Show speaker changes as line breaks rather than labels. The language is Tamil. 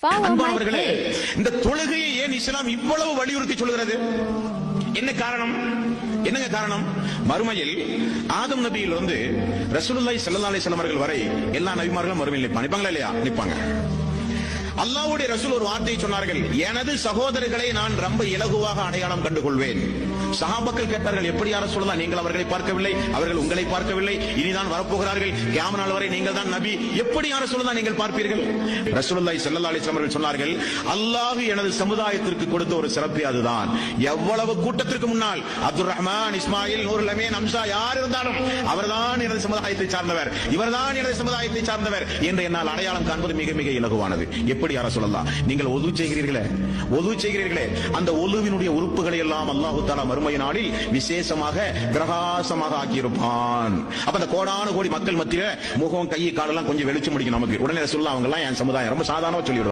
அன்பானவர்களே, இந்த தொழுகையை ஏன் இஸ்லாம் இவ்வளவு வலியுறுத்தி சொல்கிறது? என்ன காரணம்? என்னங்க காரணம்? மறுமையில் ஆதம் நபியில் வந்து ரசூலுல்லாஹி ஸல்லல்லாஹு அலைஹி வஸல்லம் அவர்கள் வரை எல்லா நபிமார்களும் மறுமையில் நிற்பாங்க இல்லையா? நிற்பாங்க. அல்லாஹ்வுடைய ரசூல் ஒரு வார்த்தையை சொன்னார்கள், எனது சகோதரர்களை நான் ரொம்ப இலகுவாக அடையாளம் கண்டுகொள்வேன். சஹாபாக்கள் கேட்டார்கள், எப்படி யார சொல்லலாம், நீங்கள் அவர்களை பார்க்கவில்லை, அவர்கள் உங்களை பார்க்கவில்லை, இனிதான் வரப்போகிறார்கள், கியாமத் நாள் வரை நீங்கள் தான் நபி, எப்படி யார சொல்லலாம் நீங்கள் பார்ப்பீர்கள்? ரசூலுல்லாஹி ஸல்லல்லாஹு அலைஹி வஸல்லம் அவர்கள் சொன்னார்கள், அல்லாஹ் எனது சமுதாயத்திற்கு கொடுத்த ஒரு சிறப்பு அதுதான். எவ்வளவு கூட்டத்திற்கு முன்னால் அப்துல் ரஹ்மான், இஸ்மாயில், நூருல் அமீன், ஹம்சா யார் இருந்தாலும் அவர்தான் எனது சமுதாயத்தை சார்ந்தவர், இவர்தான் எனது சமுதாயத்தை சார்ந்தவர் என்று என்னால் அடையாளம் காண்பது மிக மிக இலகுவானது. எப்படி யார சொல்லலாம்? நீங்கள் ஒது செய்கிறீர்களே, அந்த ஒலுவினுடைய உறுப்புகளை எல்லாம் அல்லாஹ் தஆலா மறுமை நாளில் விசேஷமாக பிரகாசமாக ஆக்கியிருப்பான். அப்ப அந்த கோடான கோடி மக்கள் மத்தியில முகம், கை, காலெல்லாம் கொஞ்சம் வெளிச்சம் முடிக்கும் நமக்கு. உடனே சொல்லலாம், அவங்க எல்லாம் என் சமுதாயம், ரொம்ப சாதாரணமா சொல்லிடுறோம்.